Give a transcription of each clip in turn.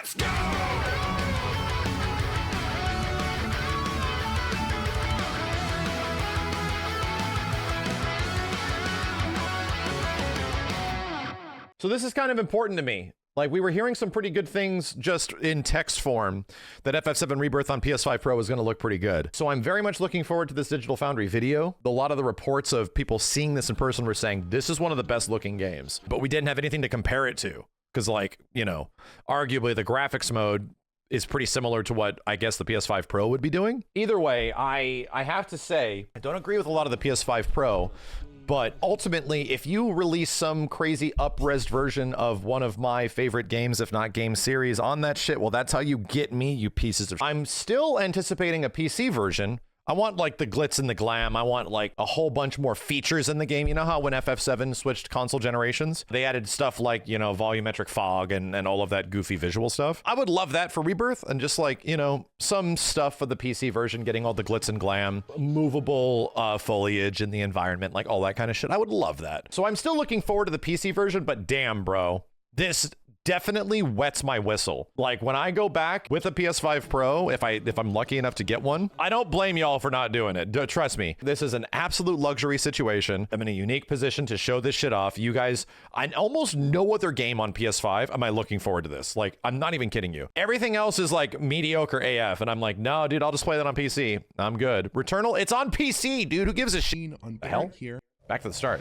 Let's go! So this is kind of important to me. Like, we were hearing some pretty good things just in text form that FF7 Rebirth on PS5 Pro is going to look pretty good. So I'm very much looking forward to this Digital Foundry video. A lot of the reports of people seeing this in person were saying this is one of the best looking games, but we didn't have anything to compare it to. Because, like, you know, arguably the graphics mode is pretty similar to what I guess the PS5 Pro would be doing. Either way, I have to say, I don't agree with a lot of the PS5 Pro. But ultimately, if you release some crazy up-res version of one of my favorite games, if not game series, on that shit, well, that's how you get me, you pieces of... I'm still anticipating a PC version. I want, like, the glitz and the glam. I want, like, a whole bunch more features in the game. You know how when FF7 switched console generations, they added stuff like, you know, volumetric fog and all of that goofy visual stuff? I would love that for Rebirth, and just, like, you know, some stuff for the PC version, getting all the glitz and glam, movable foliage in the environment, like all that kind of shit. I would love that. So I'm still looking forward to the PC version, but damn, bro, this definitely wets my whistle. Like, when I go back with a PS5 Pro, if I'm lucky enough to get one, I don't blame y'all for not doing it. Trust me, this is an absolute luxury situation. I'm in a unique position to show this shit off. You guys, I almost no other game on PS5 am I looking forward to this. Like, I'm not even kidding you. Everything else is like mediocre AF, and I'm like, no, dude, I'll just play that on PC. I'm good. Returnal, it's on PC, dude. Who gives a shit? On The hell? here. Back to the start.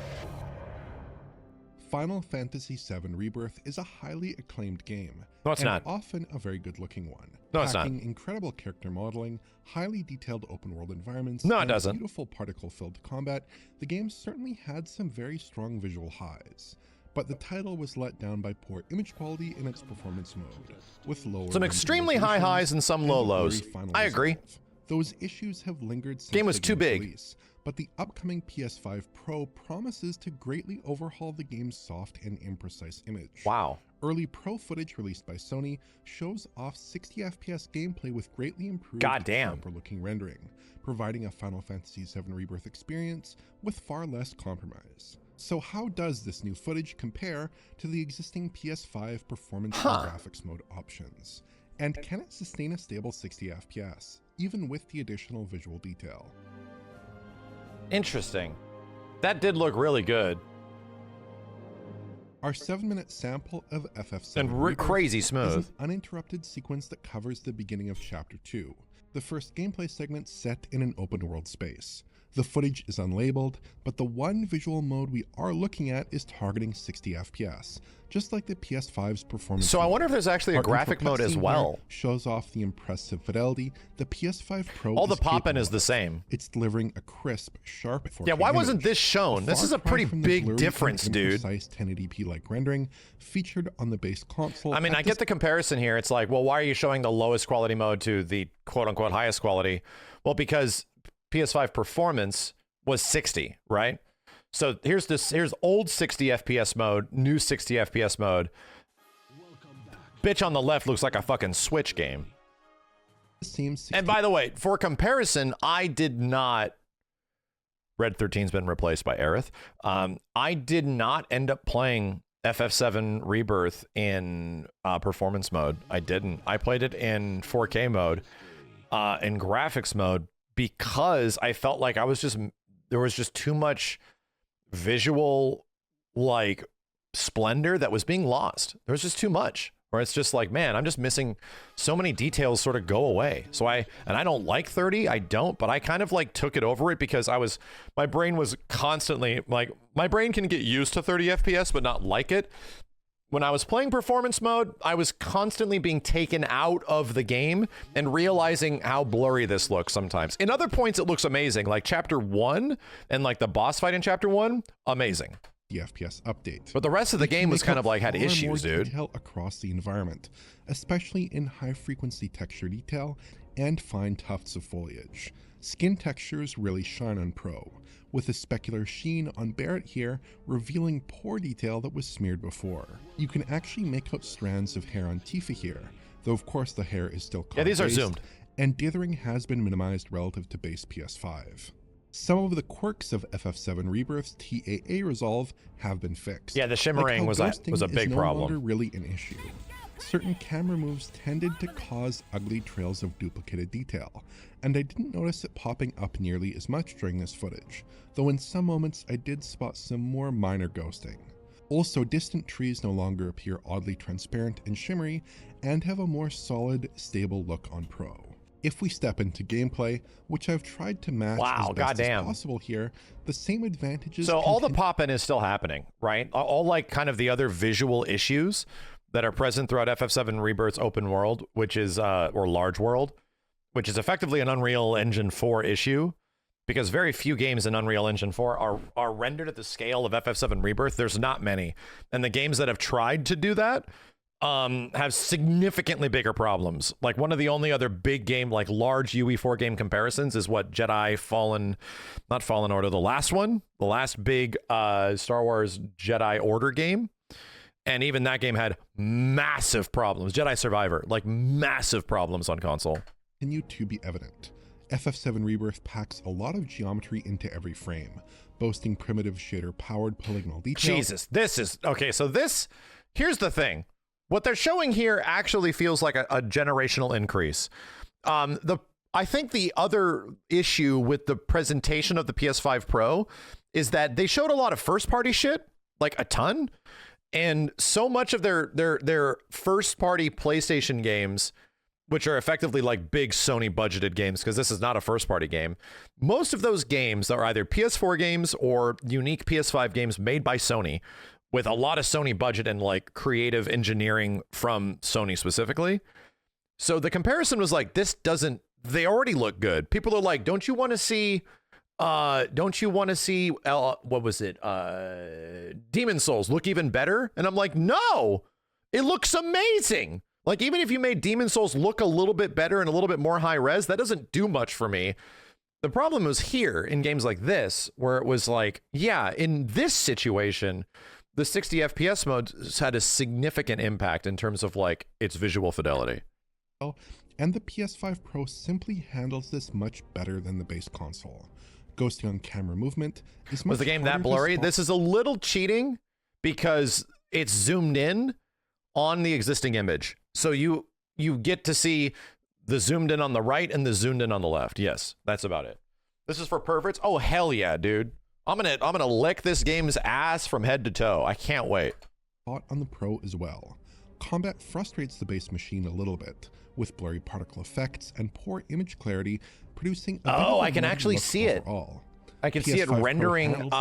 Final Fantasy VII Rebirth is a highly acclaimed game. No, it's and not. Often a very good looking one. No, it's not. Packing incredible character modeling, highly detailed open world environments, No, it and doesn't. beautiful particle filled combat, the game certainly had some very strong visual highs. But the title was let down by poor image quality in its performance mode, with lower Some extremely high highs and some low lows. I agree. Those issues have lingered since Game was the too game's big. release, but the upcoming PS5 Pro promises to greatly overhaul the game's soft and imprecise image. Wow. Early Pro footage released by Sony shows off 60 FPS gameplay with greatly improved, Goddamn. sharper-looking rendering, providing a Final Fantasy VII Rebirth experience with far less compromise. So how does this new footage compare to the existing PS5 performance and graphics mode options? And can it sustain a stable 60 FPS, even with the additional visual detail? Interesting. That did look really good. Our 7-minute sample of FF7 And Rebirth crazy is smooth. an uninterrupted sequence that covers the beginning of Chapter 2, the first gameplay segment set in an open world space. The footage is unlabeled, but the one visual mode we are looking at is targeting 60 FPS, just like the PS5's performance. So I mode. wonder if there's actually a Our graphic intro mode as cutscene well. here shows off the impressive fidelity the PS5 Pro All the is popping capable is the of. same. It's delivering a crisp, sharp 4K Yeah, why wasn't image. this shown? This far is a cry pretty from the big blurry difference, and dude. imprecise 1080p-like rendering featured on the base console. I mean, at I this get the comparison here. It's like, well, why are you showing the lowest quality mode to the quote-unquote highest quality? Well, because PS5 performance was 60, right? So here's old 60 FPS mode, new 60 FPS mode. Bitch on the left looks like a fucking Switch game. same 60 And by the way, for comparison, I did not... Red 13's been replaced by Aerith. I did not end up playing FF7 Rebirth in performance mode. I didn't. I played it in 4K mode, in graphics mode, because I felt like there was just too much visual, like, splendor that was being lost. There was just too much. Or it's just like, man, I'm just missing so many details sort of go away. So I don't like 30, I don't, but I kind of like took it over it because my brain was constantly like, my brain can get used to 30 FPS, but not like it. When I was playing performance mode, I was constantly being taken out of the game and realizing how blurry this looks sometimes. In other points, it looks amazing, like Chapter 1 and like the boss fight in Chapter 1, amazing. the FPS update. But the rest of the game was kind of like had Far more issues, dude. detail across the environment, especially in high frequency texture detail and fine tufts of foliage. Skin textures really shine on Pro, with a specular sheen on Barrett here revealing pore detail that was smeared before. You can actually make out strands of hair on Tifa here, though of course the hair is still Yeah, these are cloud-based, zoomed. and dithering has been minimized relative to base PS5. Some of the quirks of FF7 Rebirth's TAA resolve have been fixed. Yeah, the shimmering like how was a ghosting big is no problem. longer really an issue. certain camera moves tended to cause ugly trails of duplicated detail, and I didn't notice it popping up nearly as much during this footage, though in some moments I did spot some more minor ghosting. Also, distant trees no longer appear oddly transparent and shimmery, and have a more solid, stable look on Pro. If we step into gameplay, which I've tried to match as best as possible here, the same advantages... So all the pop-in is still happening, right? All like kind of the other visual issues that are present throughout FF7 Rebirth's open world, which is, or large world, which is effectively an Unreal Engine 4 issue, because very few games in Unreal Engine 4 are rendered at the scale of FF7 Rebirth. There's not many. And the games that have tried to do that have significantly bigger problems. Like one of the only other big game, like large UE4 game comparisons is what Jedi Fallen, not Fallen Order, the last one, the last big Star Wars Jedi Order game. And even that game had massive problems. Jedi Survivor, like massive problems on console. Continue to be evident. FF7 Rebirth packs a lot of geometry into every frame, boasting primitive shader-powered polygonal detail. Jesus, this is... Okay, so this... Here's the thing. What they're showing here actually feels like a generational increase. I think the other issue with the presentation of the PS5 Pro is that they showed a lot of first-party shit, like a ton, and so much of their first-party PlayStation games, which are effectively like big Sony budgeted games, because this is not a first-party game. Most of those games are either PS4 games or unique PS5 games made by Sony, with a lot of Sony budget and like creative engineering from Sony specifically. So the comparison was like, this doesn't, they already look good. People are like, don't you want to see, what was it? Demon Souls look even better? And I'm like, no, it looks amazing. Like, even if you made Demon Souls look a little bit better and a little bit more high res, that doesn't do much for me. The problem was here in games like this, where it was like, yeah, in this situation, the 60 FPS mode had a significant impact in terms of like its visual fidelity. And the PS5 Pro simply handles this much better than the base console. Ghosting on camera movement is much Was the game that blurry? This is a little cheating because it's zoomed in on the existing image. So you get to see the zoomed in on the right and the zoomed in on the left. Yes, that's about it. This is for perverts. Oh, hell yeah, dude. I'm gonna lick this game's ass from head to toe. I can't wait. On the Pro as well. Combat frustrates the base machine a little bit, with blurry particle effects and poor image clarity, producing a I can actually see overall. I can see it rendering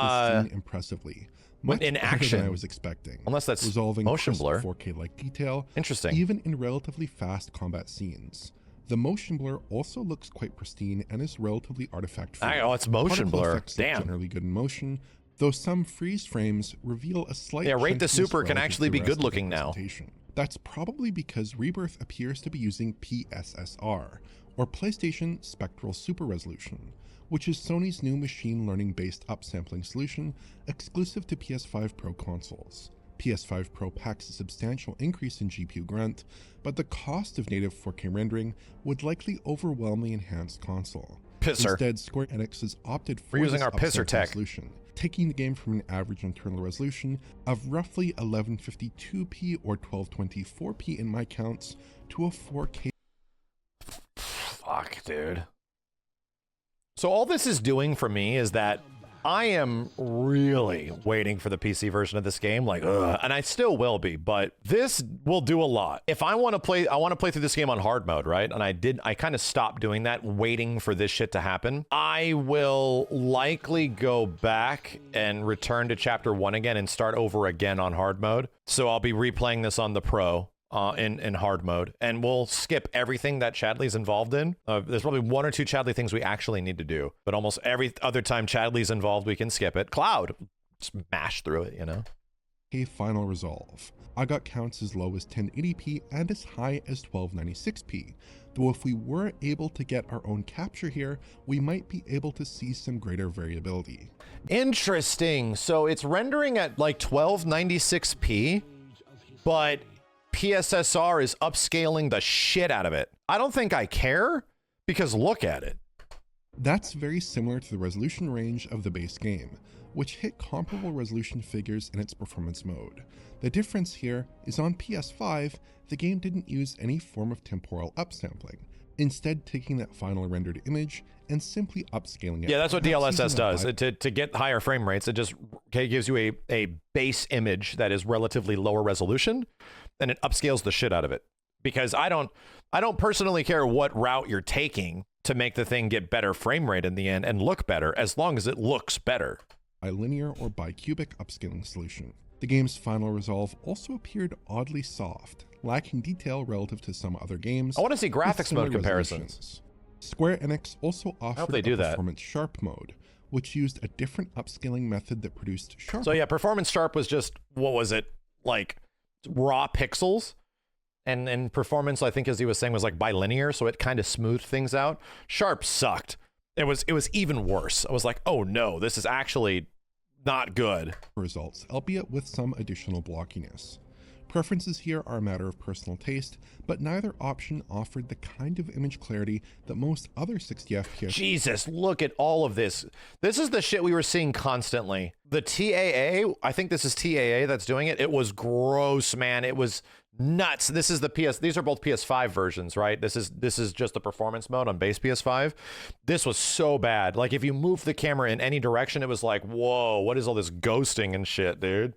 impressively. Much in action than I was expecting. Unless that's resolving motion blur. 4K-like detail. Interesting. Even in relatively fast combat scenes. The motion blur also looks quite pristine and is relatively artifact-free. Oh, it's motion blur. Damn. Generally good in motion, though some freeze frames reveal a slight... Yeah, Rate the Super can actually be good looking now. That's probably because Rebirth appears to be using PSSR, or PlayStation Spectral Super Resolution, which is Sony's new machine learning-based upsampling solution exclusive to PS5 Pro consoles. PS5 Pro packs a substantial increase in GPU grunt, but the cost of native 4K rendering would likely overwhelmingly enhance console. Pisser. Instead, Square Enix has opted for using our pisser tech solution, taking the game from an average internal resolution of roughly 1152p or 1224p in my counts to a 4K. Fuck, dude. So all this is doing for me is that I am really waiting for the PC version of this game, like, and I still will be, but this will do a lot. If I want to play, I want to play through this game on hard mode, right? And I kind of stopped doing that, waiting for this shit to happen. I will likely go back and return to chapter 1 again and start over again on hard mode. So I'll be replaying this on the Pro. In hard mode, and we'll skip everything that Chadley's involved in. There's probably 1 or 2 Chadley things we actually need to do, but almost every other time Chadley's involved, we can skip it. Cloud, just mash through it, you know? A final resolve. I got counts as low as 1080p and as high as 1296p, though if we were able to get our own capture here, we might be able to see some greater variability. Interesting. So it's rendering at like 1296p, but PSSR is upscaling the shit out of it. I don't think I care, because look at it. That's very similar to the resolution range of the base game, which hit comparable resolution figures in its performance mode. The difference here is on PS5, the game didn't use any form of temporal upsampling, instead taking that final rendered image and simply upscaling it. Yeah, that's what DLSS does. To get higher frame rates, it just gives you a base image that is relatively lower resolution, and it upscales the shit out of it. Because I don't personally care what route you're taking to make the thing get better frame rate in the end and look better, as long as it looks better. Bilinear or bicubic upscaling solution. The game's final resolve also appeared oddly soft, lacking detail relative to some other games. I want to see graphics mode comparisons. Square Enix also offered they do a that. performance sharp mode, which used a different upscaling method that produced sharp. So yeah, performance sharp was just, what was it, like raw pixels? And performance, I think, as he was saying, was like bilinear, so it kind of smoothed things out. Sharp sucked. It was even worse. I was like, oh no, this is actually not good. Results, albeit with some additional blockiness. Preferences here are a matter of personal taste, but neither option offered the kind of image clarity that most other 60 FPS... Jesus, look at all of this. This is the shit we were seeing constantly. The TAA, I think this is TAA that's doing it. It was gross, man. It was nuts. This is the these are both PS5 versions, right? This is just the performance mode on base PS5. This was so bad. Like, if you move the camera in any direction, it was like, whoa, what is all this ghosting and shit, dude?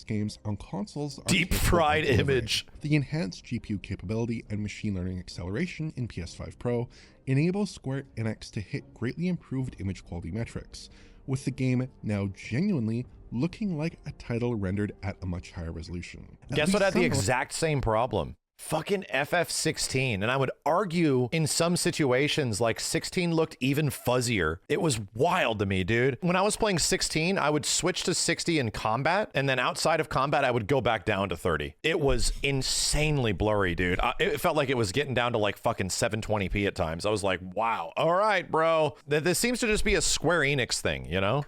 Games on consoles are deep fried image. The enhanced GPU capability and machine learning acceleration in PS5 Pro enables Square Enix to hit greatly improved image quality metrics, with the game now genuinely looking like a title rendered at a much higher resolution. Guess what had the exact same problem? Fucking FF16. And I would argue in some situations, like 16 looked even fuzzier. It was wild to me, dude. When I was playing 16, I would switch to 60 in combat, and then outside of combat, I would go back down to 30. It was insanely blurry, dude. It felt like it was getting down to like fucking 720p at times. I was like, wow, all right, bro. This seems to just be a Square Enix thing, you know?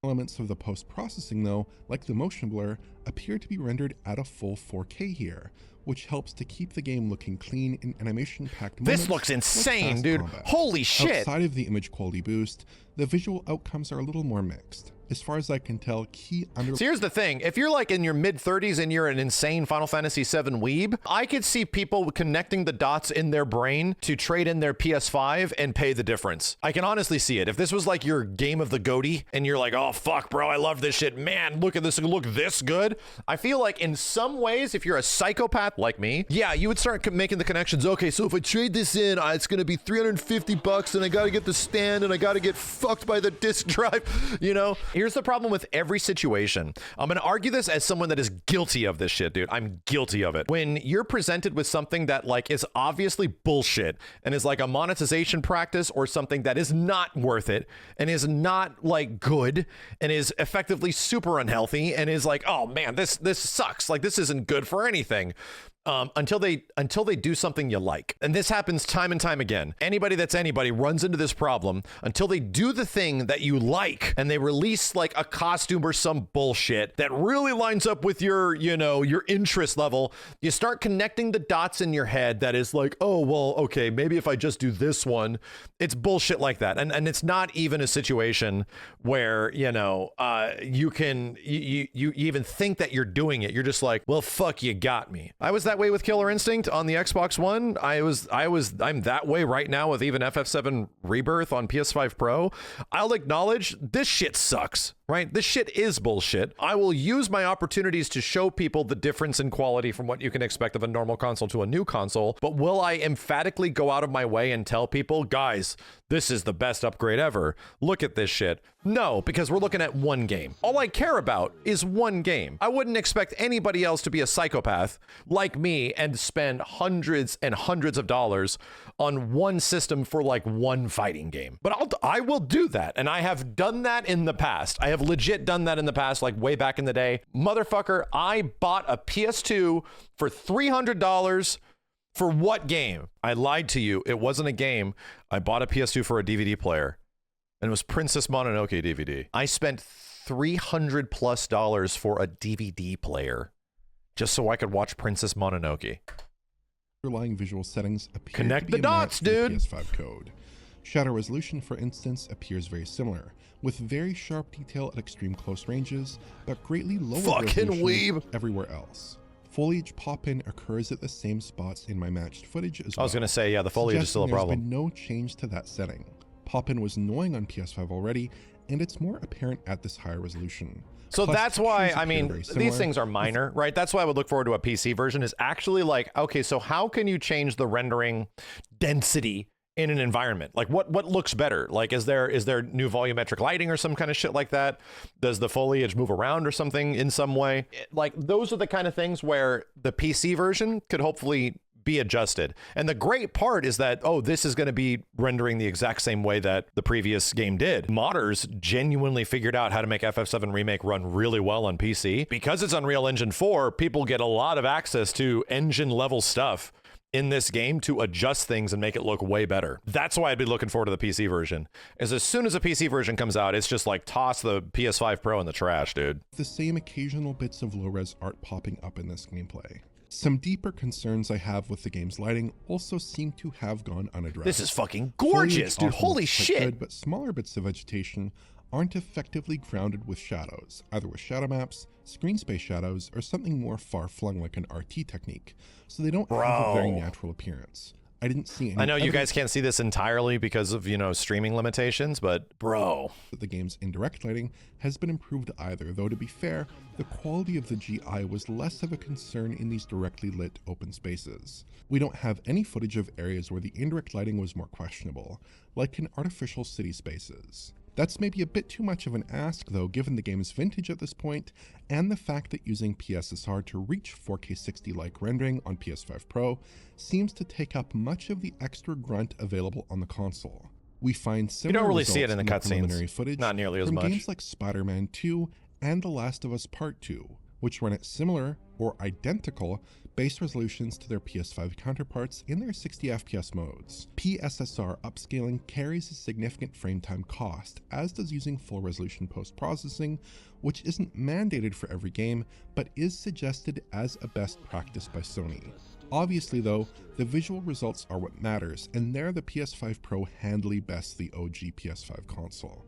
Elements of the post-processing, though, like the motion blur, appear to be rendered at a full 4K here, which helps to keep the game looking clean in animation-packed moments. This looks insane, dude. Combat. Holy shit. Outside of the image quality boost, the visual outcomes are a little more mixed. As far as I can tell, So here's the thing. If you're like in your mid-30s and you're an insane Final Fantasy VII weeb, I could see people connecting the dots in their brain to trade in their PS5 and pay the difference. I can honestly see it. If this was like your game of the goatee and you're like, oh, fuck, bro, I love this shit. Man, look at this. Look this good. I feel like in some ways, if you're a psychopath like me, yeah, you would start making the connections. Okay, so if I trade this in, it's going to be $350 and I got to get the stand and I got to get fucked by the disk drive, you know? Here's the problem with every situation. I'm going to argue this as someone that is guilty of this shit, dude. I'm guilty of it. When you're presented with something that like is obviously bullshit and is like a monetization practice or something that is not worth it and is not like good and is effectively super unhealthy and is like, oh man, this sucks. Like, this isn't good for anything. Until they do something you like. And this happens time and time again. Anybody that's anybody runs into this problem until they do the thing that you like and they release like a costume or some bullshit that really lines up with your, you know, your interest level. You start connecting the dots in your head that is like, oh, well, okay, maybe if I just do this one, it's bullshit like that. And it's not even a situation where, you know, you even think that you're doing it. You're just like, well, fuck, you got me. I was that way with Killer Instinct on the Xbox One. I'm that way right now with even FF7 Rebirth on PS5 Pro. I'll acknowledge this shit sucks, right? This shit is bullshit. I will use my opportunities to show people the difference in quality from what you can expect of a normal console to a new console, but will I emphatically go out of my way and tell people, guys, this is the best upgrade ever. Look at this shit. No, because we're looking at one game. All I care about is one game. I wouldn't expect anybody else to be a psychopath like me and spend hundreds and hundreds of dollars on one system for like one fighting game. But I will do that. And I have done that in the past. I have legit done that in the past, like way back in the day. Motherfucker, I bought a PS2 for $300 for what game? I lied to you. It wasn't a game. I bought a PS2 for a DVD player. And it was Princess Mononoke DVD. I spent $300+ for a DVD player just so I could watch Princess Mononoke. Underlying visual settings appear Connect to be the dots, a match for dude. the PS5 code. Shadow resolution, for instance, appears very similar, with very sharp detail at extreme close ranges, but greatly lower Fucking resolution weeb. everywhere else. Foliage pop-in occurs at the same spots in my matched footage as well. I was going to say, yeah, the foliage is still a There's problem. been no change to that setting. Pop-in was annoying on PS5 already, and it's more apparent at this higher resolution. So Plus, that's why, textures I appear mean, very these similar, things are minor, right? That's why I would look forward to a PC version, is actually like, okay, so how can you change the rendering density in an environment? Like what looks better? Like, is there new volumetric lighting or some kind of shit like that? Does the foliage move around or something in some way? Like, those are the kind of things where the PC version could hopefully be adjusted. And the great part is that, oh, this is going to be rendering the exact same way that the previous game did. Modders genuinely figured out how to make FF7 Remake run really well on PC. Because it's Unreal Engine 4, people get a lot of access to engine level stuff in this game to adjust things and make it look way better. That's why I'd be looking forward to the PC version. Is as soon as a PC version comes out, it's just like toss the PS5 Pro in the trash, dude. The same occasional bits of low-res art popping up in this gameplay. Some deeper concerns I have with the game's lighting also seem to have gone unaddressed. This is fucking gorgeous, dude. Foliage often Holy looks quite shit. good, but smaller bits of vegetation aren't effectively grounded with shadows, either with shadow maps, screen space shadows, or something more far-flung like an RT technique, so they don't have a very natural appearance. I didn't see any I know you guys evidence can't see this entirely because of, streaming limitations, but bro. that the game's indirect lighting has been improved either, though to be fair, the quality of the GI was less of a concern in these directly lit open spaces. We don't have any footage of areas where the indirect lighting was more questionable, like in artificial city spaces. That's maybe a bit too much of an ask though, given the game's vintage at this point, and the fact that using PSSR to reach 4K 60-like rendering on PS5 Pro seems to take up much of the extra grunt available on the console. We find similar don't really see it results in the preliminary cutscenes. footage Not nearly as from much. games like Spider-Man 2 and The Last of Us Part 2, which run at similar or identical base resolutions to their PS5 counterparts in their 60 FPS modes. PSSR upscaling carries a significant frame time cost, as does using full resolution post-processing, which isn't mandated for every game, but is suggested as a best practice by Sony. Obviously though, the visual results are what matters, and there the PS5 Pro handily bests the OG PS5 console.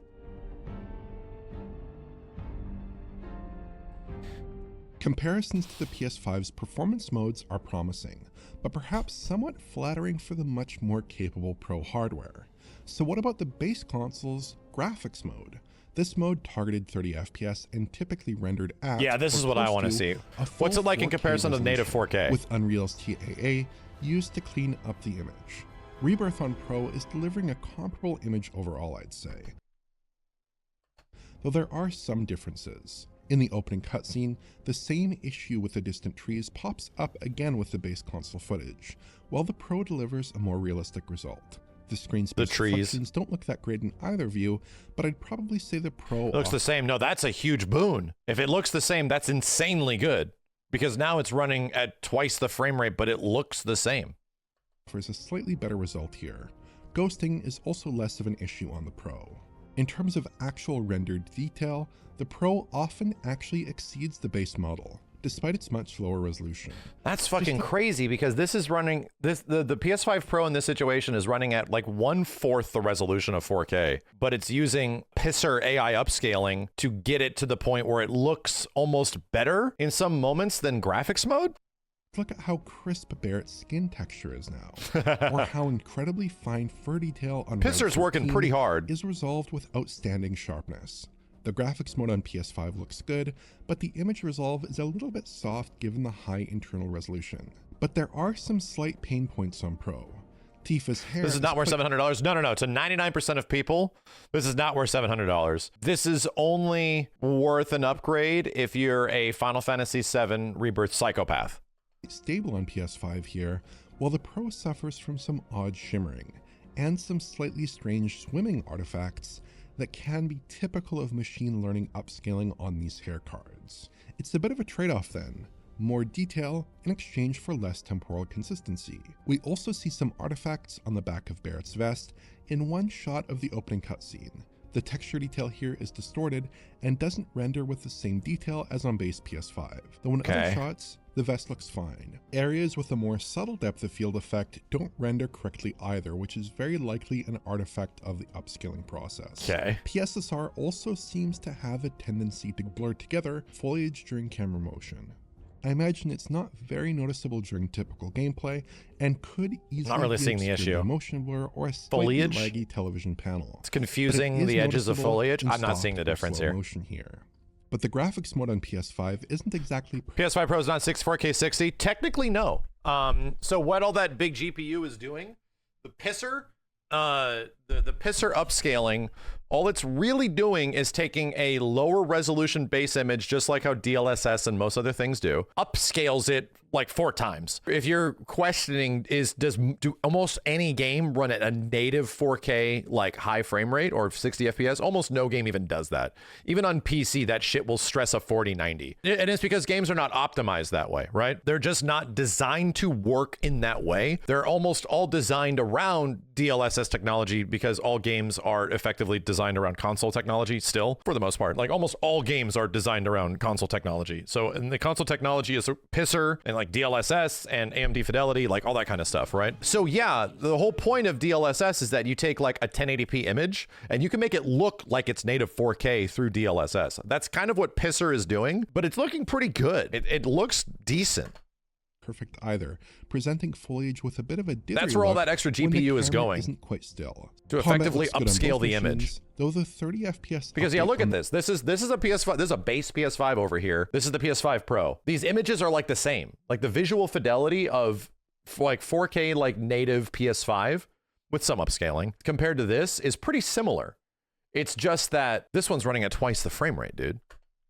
Comparisons to the PS5's performance modes are promising, but perhaps somewhat flattering for the much more capable Pro hardware. So what about the base console's graphics mode? This mode targeted 30 FPS and typically rendered at, Yeah, this is what I want to see. What's it like in comparison to the native 4K? With Unreal's TAA used to clean up the image. Rebirth on Pro is delivering a comparable image overall, I'd say, though there are some differences. In the opening cutscene, the same issue with the distant trees pops up again with the base console footage, while the Pro delivers a more realistic result. The screen space reflections don't look that great in either view, but I'd probably say the Pro It looks the same. No, that's a huge boon. If it looks the same, that's insanely good, because now it's running at twice the frame rate, but it looks the same. offers a slightly better result here. Ghosting is also less of an issue on the Pro. In terms of actual rendered detail, the Pro often actually exceeds the base model, despite its much lower resolution. That's fucking crazy, because this is running, the PS5 Pro in this situation is running at like 1/4 the resolution of 4K, but it's using pisser AI upscaling to get it to the point where it looks almost better in some moments than graphics mode. Look at how crisp Barrett's skin texture is now, or how incredibly fine fur detail on Pisser's working pretty hard. Is resolved with outstanding sharpness. The graphics mode on PS5 looks good, but the image resolve is a little bit soft given the high internal resolution. But there are some slight pain points on Pro. Tifa's hair. This is not worth $700. No. To 99% of people, this is not worth $700. This is only worth an upgrade if you're a Final Fantasy VII Rebirth psychopath. Stable on PS5 here, while the Pro suffers from some odd shimmering and some slightly strange swimming artifacts that can be typical of machine learning upscaling on these hair cards. It's a bit of a trade-off then. More detail in exchange for less temporal consistency. We also see some artifacts on the back of Barrett's vest in one shot of the opening cutscene. The texture detail here is distorted and doesn't render with the same detail as on base PS5, though in other shots, the vest looks fine. Areas with a more subtle depth of field effect don't render correctly either, which is very likely an artifact of the upscaling process. Okay. PSSR also seems to have a tendency to blur together foliage during camera motion. I imagine it's not very noticeable during typical gameplay and could easily Not really be seeing the obscured by issue. motion blur or a slightly Foliage? laggy television panel. It's confusing the edges of foliage. I'm not seeing the difference here. Motion here. But the graphics mode on PS5 isn't exactly PS5 Pro is not 4K 60. Technically, no. So what all that big GPU is doing, the pisser, the pisser upscaling, all it's really doing is taking a lower resolution base image, just like how DLSS and most other things do, upscales it like 4 times. If you're questioning do almost any game run at a native 4K like high frame rate or 60 FPS, almost no game even does that. Even on PC, that shit will stress a 4090. And it's because games are not optimized that way, right? They're just not designed to work in that way. They're almost all designed around DLSS technology because all games are effectively designed around console technology still, for the most part. Like almost all games are designed around console technology. So, and the console technology is a pisser and like DLSS and AMD Fidelity, like all that kind of stuff, right? So yeah, the whole point of DLSS is that you take like a 1080p image and you can make it look like it's native 4K through DLSS. That's kind of what pisser is doing, but it's looking pretty good. It looks decent. perfect either, presenting foliage with a bit of a dithery That's where all look that extra when the GPU is camera going. Isn't quite still. To Combat effectively looks good on upscale both the image. machines, though the 30 FPS Because yeah, update look on at this. This is a PS5. This is a base PS5 over here. This is the PS5 Pro. These images are like the same. Like the visual fidelity of like 4K like native PS5 with some upscaling compared to this is pretty similar. It's just that this one's running at twice the frame rate, dude.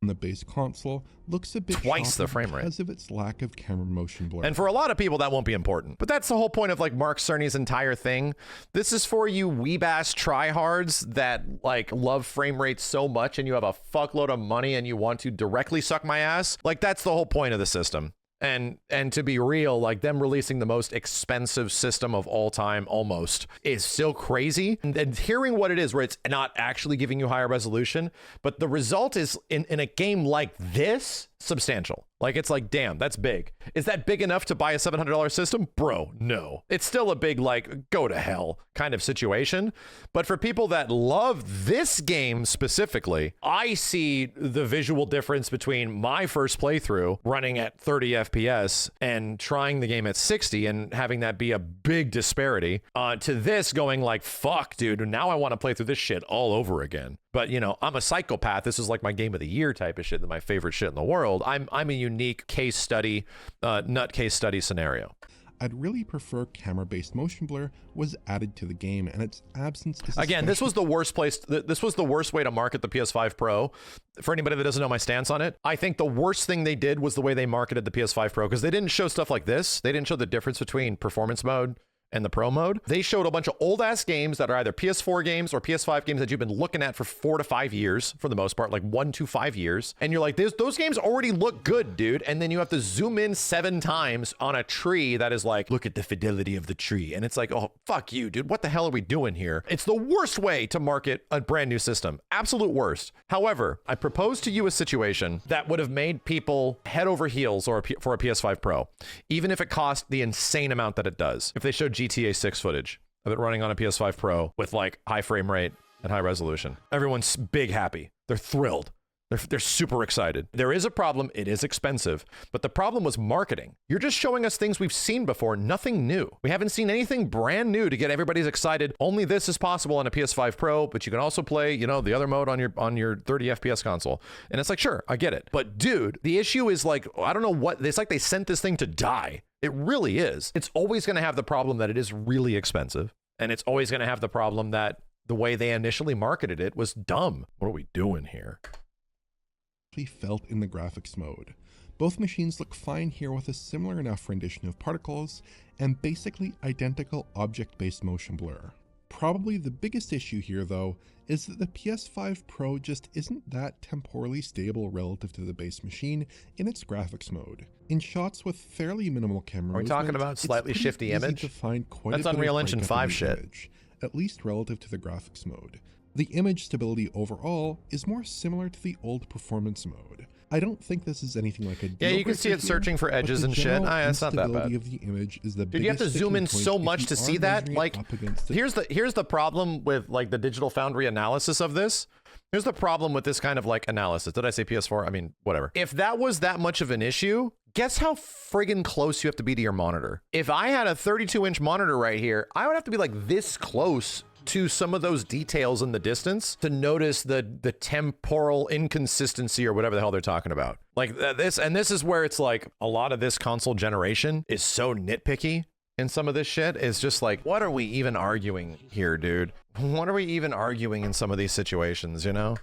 the base console looks a bit Twice the choppy frame rate. because of its lack of camera motion blur. And for a lot of people, that won't be important. But that's the whole point of like Mark Cerny's entire thing. This is for you weeb-ass tryhards that like love frame rates so much and you have a fuckload of money and you want to directly suck my ass. Like that's the whole point of the system. And to be real, like them releasing the most expensive system of all time almost is still crazy. And hearing what it is, where it's not actually giving you higher resolution, but the result is in a game like this, substantial. Like it's like, damn, that's big. Is that big enough to buy a $700 system? Bro, no. It's still a big like go to hell kind of situation. But for people that love this game specifically, I see the visual difference between my first playthrough running at 30 FPS and trying the game at 60 and having that be a big disparity to this going like, fuck, dude, now I want to play through this shit all over again. But, you know, I'm a psychopath. This is like my game of the year type of shit, my favorite shit in the world. I'm a unique case study, nut case study scenario. I'd really prefer camera-based motion blur was added to the game, and its absence is Again, this was the worst place. This was the worst way to market the PS5 Pro. For anybody that doesn't know my stance on it, I think the worst thing they did was the way they marketed the PS5 Pro, because they didn't show stuff like this. They didn't show the difference between performance mode and the Pro mode. They showed a bunch of old ass games that are either PS4 games or PS5 games that you've been looking at for 4 to 5 years, for the most part, like 1 to 5 years. And you're like, those games already look good, dude. And then you have to zoom in 7 times on a tree that is like, look at the fidelity of the tree. And it's like, oh, fuck you, dude. What the hell are we doing here? It's the worst way to market a brand new system. Absolute worst. However, I propose to you a situation that would have made people head over heels for a PS5 Pro, even if it cost the insane amount that it does. If they showed GTA 6 footage of it running on a PS5 Pro with like high frame rate and high resolution, everyone's big happy. They're thrilled. They're super excited. There is a problem. It is expensive, but the problem was marketing. You're just showing us things we've seen before, nothing new. We haven't seen anything brand new to get everybody's excited. Only this is possible on a PS5 Pro, but you can also play, you know, the other mode on your 30 FPS console. And it's like, sure, I get it. But dude, the issue is like, I don't know what, it's like they sent this thing to die. It really is. It's always going to have the problem that it is really expensive. And it's always going to have the problem that the way they initially marketed it was dumb. What are we doing here? Felt in the graphics mode. Both machines look fine here with a similar enough rendition of particles and basically identical object-based motion blur. Probably the biggest issue here though is that the PS5 Pro just isn't that temporally stable relative to the base machine in its graphics mode. In shots with fairly minimal camera Are we talking movement, about slightly it's shifty pretty easy image? to find quite That's a bit Unreal of Engine breakup 5 in the shit. image, at least relative to the graphics mode. The image stability overall is more similar to the old performance mode. I don't think this is anything like a Yeah, you can see it searching for edges and shit. It's not that bad. Of the image is the Dude, you have to zoom in so much to see that. Like, here's the problem with like the Digital Foundry analysis of this. Here's the problem with this kind of like analysis. Did I say PS4? I mean, whatever. If that was that much of an issue, guess how friggin' close you have to be to your monitor. If I had a 32-inch monitor right here, I would have to be like this close to some of those details in the distance to notice the temporal inconsistency or whatever the hell they're talking about. Like this is where it's like a lot of this console generation is so nitpicky in some of this shit. It's just like, what are we even arguing here, dude? What are we even arguing in some of these situations, you know?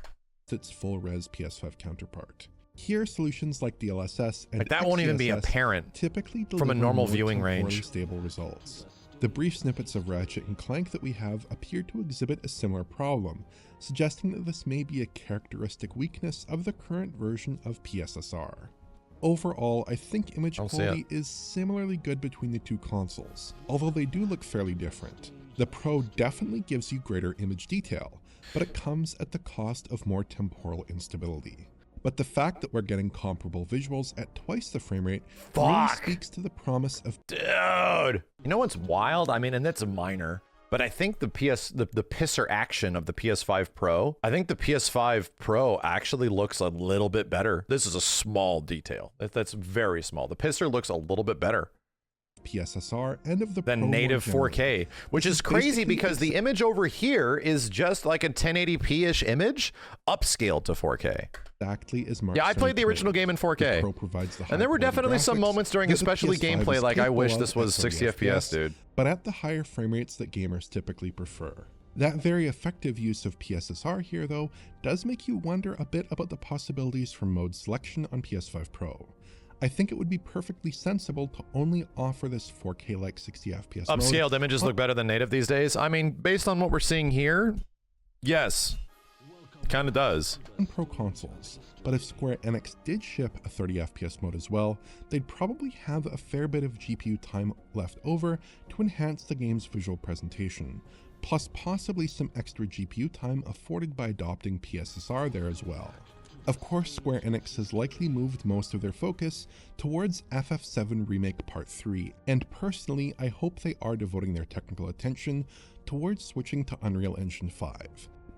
Its full-res PS5 counterpart. Here, solutions like DLSS and like that won't even be apparent typically from a normal viewing range. Stable results. The brief snippets of Ratchet and Clank that we have appear to exhibit a similar problem, suggesting that this may be a characteristic weakness of the current version of PSSR. Overall, I think image quality is similarly good between the two consoles, although they do look fairly different. The Pro definitely gives you greater image detail, but it comes at the cost of more temporal instability. But the fact that we're getting comparable visuals at twice the frame rate really speaks to the promise of— Dude! You know what's wild? I mean, and that's minor, but I think the pisser action of the PS5 Pro, I think the PS5 Pro actually looks a little bit better. This is a small detail. That's very small. The pisser looks a little bit better. PSSR and of the than native 4K, which is crazy because the image over here is just like a 1080p-ish image upscaled to 4K. Exactly as I played the original game in 4K, Pro provides the and there were definitely some moments during especially gameplay like I wish this was 60 FPS, dude. But at the higher frame rates that gamers typically prefer. That very effective use of PSSR here, though, does make you wonder a bit about the possibilities for mode selection on PS5 Pro. I think it would be perfectly sensible to only offer this 4K like 60 FPS Upscaled images look better than native these days. I mean, based on what we're seeing here, yes, kind of does. On Pro consoles, but if Square Enix did ship a 30 FPS mode as well, they'd probably have a fair bit of GPU time left over to enhance the game's visual presentation, plus possibly some extra GPU time afforded by adopting PSSR there as well. Of course, Square Enix has likely moved most of their focus towards FF7 Remake Part 3, and personally, I hope they are devoting their technical attention towards switching to Unreal Engine 5.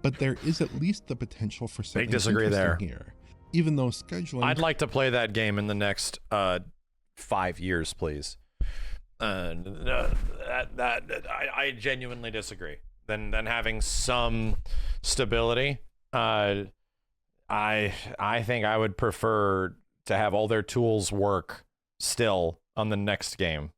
But there is at least the potential for something interesting here, even though scheduling— I'd like to play that game in the next 5 years, please. I genuinely disagree. Than having some stability. I think I would prefer to have all their tools work still on the next game.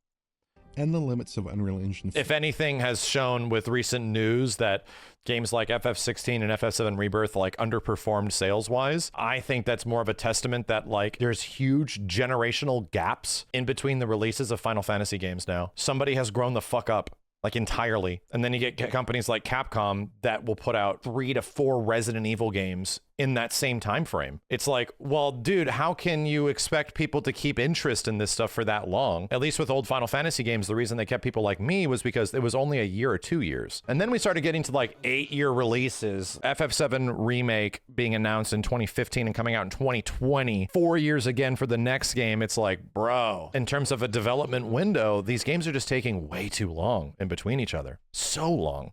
And the limits of Unreal Engine 5. If anything has shown with recent news that games like FF16 and FF7 Rebirth like underperformed sales-wise, I think that's more of a testament that like there's huge generational gaps in between the releases of Final Fantasy games now. Somebody has grown the fuck up. Like entirely. And then you get companies like Capcom that will put out 3 to 4 Resident Evil games in that same time frame. It's like, well, dude, how can you expect people to keep interest in this stuff for that long? At least with old Final Fantasy games, the reason they kept people like me was because it was only a year or 2 years. And then we started getting to like 8-year releases. FF7 Remake being announced in 2015 and coming out in 2020. 4 years again for the next game. It's like, bro, in terms of a development window, these games are just taking way too long in between each other. So long.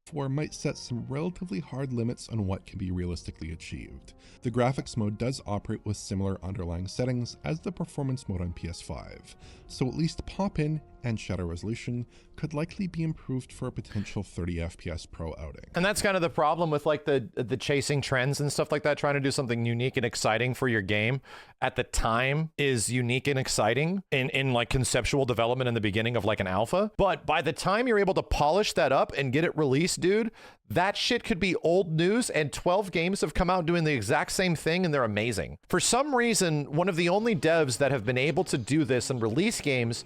4 might set some relatively hard limits on what can be realistically achieved. The graphics mode does operate with similar underlying settings as the performance mode on PS5, so at least pop-in and shutter resolution could likely be improved for a potential 30 FPS Pro outing. And that's kind of the problem with like the chasing trends and stuff like that, trying to do something unique and exciting for your game at the time is unique and exciting in like conceptual development in the beginning of like an alpha. But by the time you're able to polish that up and get it released, dude, that shit could be old news, and 12 games have come out doing the exact same thing and they're amazing. For some reason, one of the only devs that have been able to do this and release games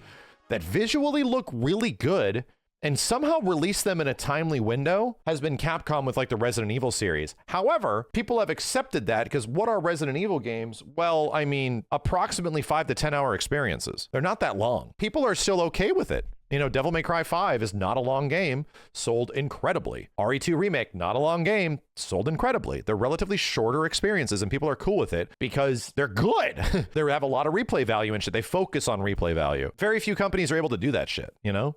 that visually look really good and somehow release them in a timely window has been Capcom with like the Resident Evil series. However, people have accepted that because what are Resident Evil games? Well, I mean, approximately 5 to 10 hour experiences. They're not that long. People are still okay with it. You know, Devil May Cry 5 is not a long game, sold incredibly. RE2 Remake, not a long game, sold incredibly. They're relatively shorter experiences and people are cool with it because they're good. They have a lot of replay value and shit. They focus on replay value. Very few companies are able to do that shit, you know?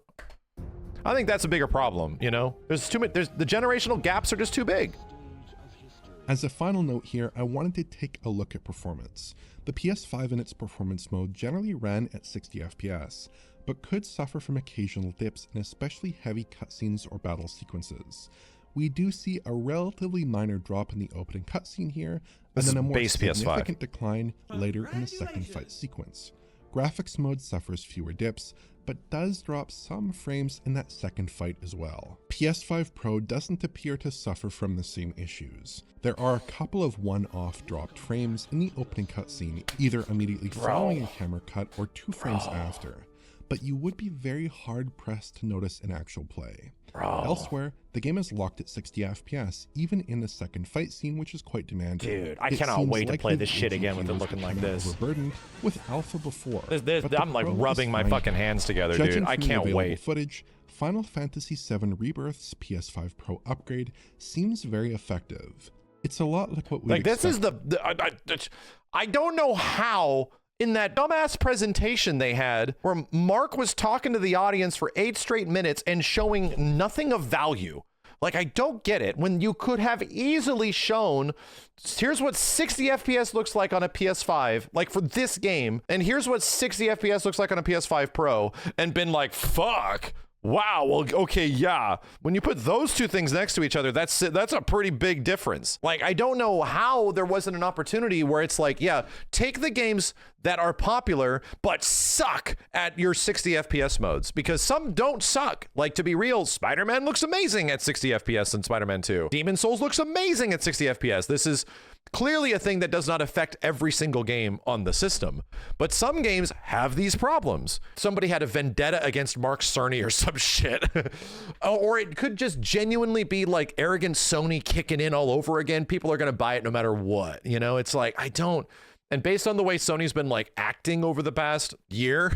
I think that's a bigger problem, you know? There's too many, the generational gaps are just too big. As a final note here, I wanted to take a look at performance. The PS5 in its performance mode generally ran at 60 FPS, but could suffer from occasional dips in especially heavy cutscenes or battle sequences. We do see a relatively minor drop in the opening cutscene here, and then a more significant decline later in the second fight sequence. Graphics mode suffers fewer dips, but does drop some frames in that second fight as well. PS5 Pro doesn't appear to suffer from the same issues. There are a couple of one-off dropped frames in the opening cutscene, either immediately following a camera cut or 2 frames after, but you would be very hard-pressed to notice in actual play. Elsewhere, the game is locked at 60 FPS, even in the second fight scene, which is quite demanding. Dude, I cannot wait to play this shit again with it looking like this. Overburdened with alpha before. I'm like rubbing my fucking hands together, dude. I can't wait. Footage, Final Fantasy VII Rebirth's PS5 Pro upgrade seems very effective. It's a lot like what we like. This is I don't know how. In that dumbass presentation they had where Mark was talking to the audience for 8 straight minutes and showing nothing of value. Like, I don't get it when you could have easily shown, here's what 60 FPS looks like on a PS5, like for this game, and here's what 60 FPS looks like on a PS5 Pro, and been like, fuck. Wow, well, okay, yeah. When you put those two things next to each other, that's a pretty big difference. Like, I don't know how there wasn't an opportunity where it's like, yeah, take the games that are popular but suck at your 60 FPS modes, because some don't suck. Like, to be real, Spider-Man looks amazing at 60 FPS in Spider-Man 2. Demon's Souls looks amazing at 60 FPS. This is clearly a thing that does not affect every single game on the system, but some games have these problems. Somebody had a vendetta against Mark Cerny or some shit. Or it could just genuinely be like arrogant Sony kicking in all over again. People are going to buy it no matter what, you know? It's like, and based on the way Sony's been like acting over the past year,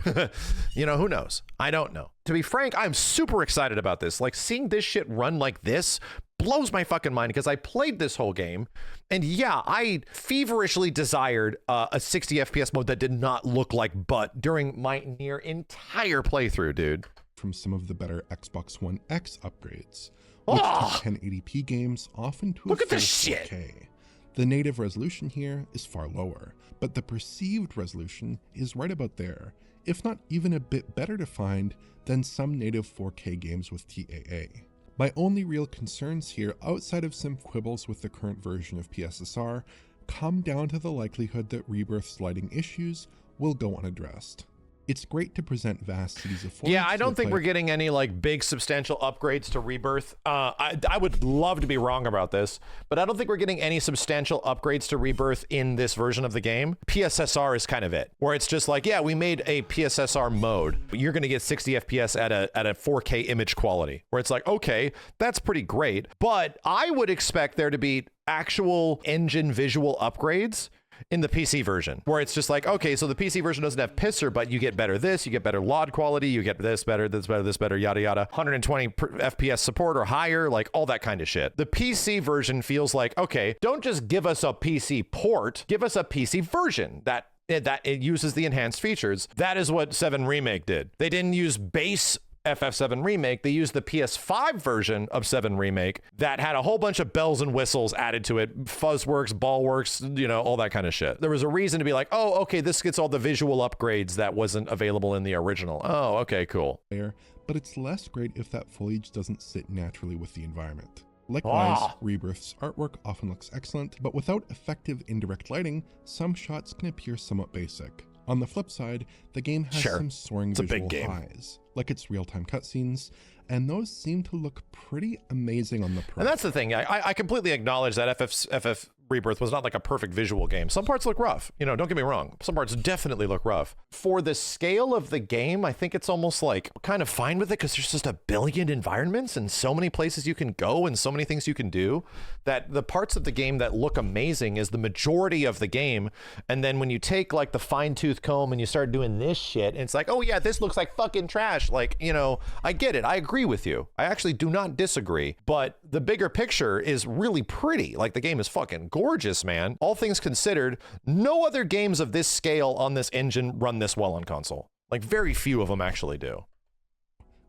you know, who knows? I don't know. To be frank, I'm super excited about this. Like, seeing this shit run like this blows my fucking mind, because I played this whole game and yeah, I feverishly desired a 60 FPS mode that did not look like butt during my near entire playthrough, dude. From some of the better Xbox One X upgrades, which keep 1080p games often to look a at this full shit. 4K. The native resolution here is far lower, but the perceived resolution is right about there, if not even a bit better defined than some native 4K games with TAA. My only real concerns here, outside of some quibbles with the current version of PSSR, come down to the likelihood that Rebirth's lighting issues will go unaddressed. It's great to present vast cities of foliage. Yeah, I don't think we're getting any like big substantial upgrades to Rebirth. I would love to be wrong about this, but I don't think we're getting any substantial upgrades to Rebirth in this version of the game. PSSR is kind of it, where it's just like, yeah, we made a PSSR mode, but you're going to get 60 FPS at a 4K image quality, where it's like, okay, that's pretty great, but I would expect there to be actual engine visual upgrades in the PC version, where it's just like, okay, so the PC version doesn't have pisser, but you get better this, you get better LOD quality, you get this better, this better, this better, yada yada, 120 FPS support or higher, like all that kind of shit. The PC version feels like, okay, don't just give us a PC port, give us a PC version that it uses the enhanced features. That is what 7 Remake did. They didn't use base FF7 Remake, they used the PS5 version of 7 Remake that had a whole bunch of bells and whistles added to it, fuzzworks, ballworks, you know, all that kind of shit. There was a reason to be like, oh, okay, this gets all the visual upgrades that wasn't available in the original. Oh, okay, cool. But it's less great if that foliage doesn't sit naturally with the environment. Likewise, Rebirth's artwork often looks excellent, but without effective indirect lighting, some shots can appear somewhat basic. On the flip side, the game has some soaring visual highs, like its real-time cutscenes, and those seem to look pretty amazing on the Pro. And that's the thing, I completely acknowledge that FF Rebirth was not like a perfect visual game. Some parts look rough. You know, don't get me wrong. Some parts definitely look rough. For the scale of the game, I think it's almost like kind of fine with it because there's just a billion environments and so many places you can go and so many things you can do that the parts of the game that look amazing is the majority of the game. And then when you take like the fine-tooth comb and you start doing this shit, and it's like, oh yeah, this looks like fucking trash. Like, you know, I get it. I agree with you. I actually do not disagree. But the bigger picture is really pretty. Like the game is fucking gorgeous, man. All things considered, no other games of this scale on this engine run this well on console. Like very few of them actually do.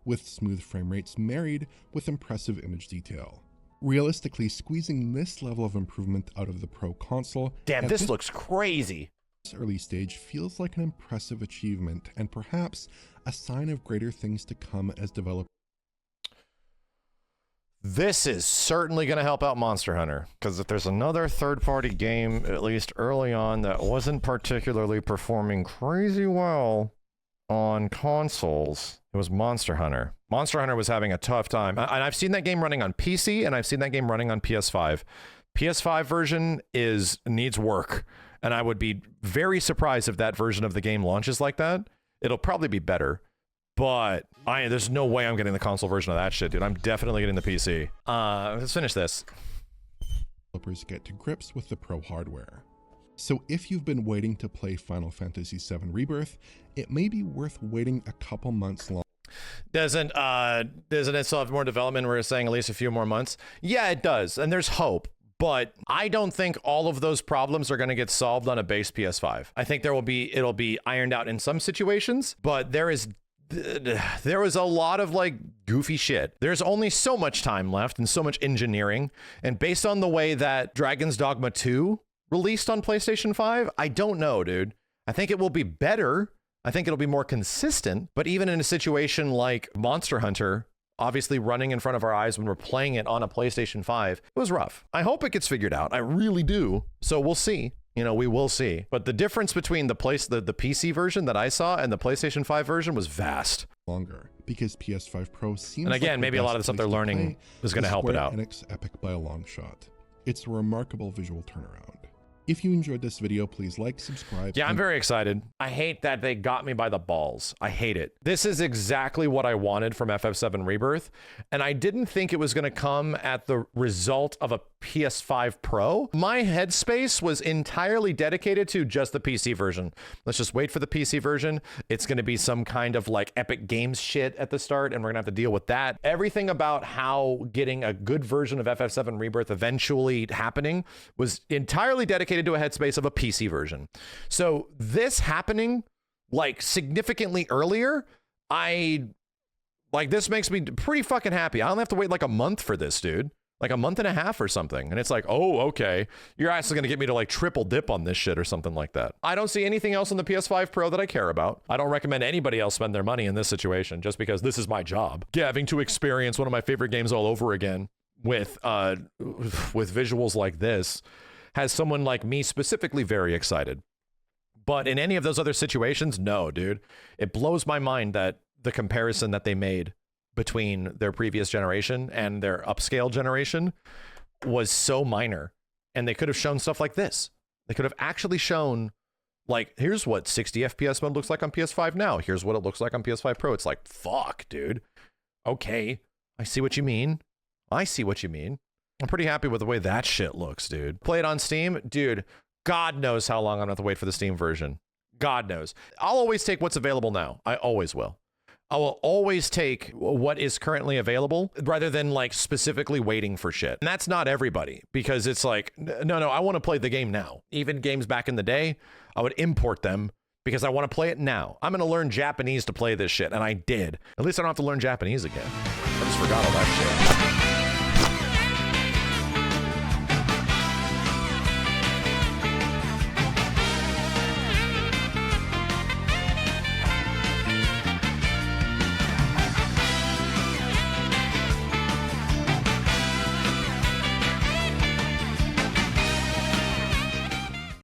With smooth frame rates married with impressive image detail. Realistically, squeezing this level of improvement out of the Pro console Damn, this looks crazy. This early stage feels like an impressive achievement and perhaps a sign of greater things to come as developers. This is certainly going to help out Monster Hunter, because if there's another third-party game, at least early on, that wasn't particularly performing crazy well on consoles, it was Monster Hunter. Monster Hunter was having a tough time. And I've seen that game running on PC, and I've seen that game running on PS5. PS5 version needs work, and I would be very surprised if that version of the game launches like that. It'll probably be better. But there's no way I'm getting the console version of that shit, dude. I'm definitely getting the PC. Let's finish this. Developers get to grips with the Pro hardware. So if you've been waiting to play Final Fantasy VII Rebirth, it may be worth waiting a couple months longer. Doesn't it still have more development? We're saying at least a few more months. Yeah, it does, and there's hope. But I don't think all of those problems are going to get solved on a base PS5. I think it'll be ironed out in some situations, but there was a lot of like goofy shit. There's only so much time left and so much engineering. And based on the way that Dragon's Dogma 2 released on PlayStation 5, I don't know, dude. I think it will be better. I think it'll be more consistent. But even in a situation like Monster Hunter, obviously running in front of our eyes when we're playing it on a PlayStation 5, it was rough. I hope it gets figured out. I really do. So we'll see. You know, we will see. But the difference between the PC version that I saw and the PlayStation 5 version was vast. Longer, because PS5 Pro seems and again, like maybe a lot of the stuff they're learning is going to help it out. Enix Epic by a long shot. It's a remarkable visual turnaround. If you enjoyed this video, please like, subscribe. Yeah, I'm very excited. I hate that they got me by the balls. I hate it. This is exactly what I wanted from FF7 Rebirth, and I didn't think it was going to come at the result of a PS5 Pro. My headspace was entirely dedicated to just the PC version. Let's just wait for the PC version. It's going to be some kind of like Epic Games shit at the start, and we're going to have to deal with that. Everything about how getting a good version of FF7 Rebirth eventually happening was entirely dedicated to a headspace of a PC version. So this happening like significantly earlier, this makes me pretty fucking happy. I only have to wait like a month for this, dude. Like a month and a half or something. And it's like, oh, okay. Your ass is going to get me to like triple dip on this shit or something like that. I don't see anything else on the PS5 Pro that I care about. I don't recommend anybody else spend their money in this situation just because this is my job. Having to experience one of my favorite games all over again with visuals like this has someone like me specifically very excited. But in any of those other situations, no, dude. It blows my mind that the comparison that they made between their previous generation and their upscale generation was so minor. And they could have shown stuff like this. They could have actually shown, like, here's what 60 FPS mode looks like on PS5 now. Here's what it looks like on PS5 Pro. It's like, fuck, dude. Okay, I see what you mean. I see what you mean. I'm pretty happy with the way that shit looks, dude. Play it on Steam, dude. God knows how long I'm gonna have to wait for the Steam version. God knows. I'll always take what's available now. I always will. I will always take what is currently available rather than like specifically waiting for shit. And that's not everybody, because it's like, no, I want to play the game now. Even games back in the day, I would import them because I want to play it now. I'm going to learn Japanese to play this shit, and I did. At least I don't have to learn Japanese again. I just forgot all that shit.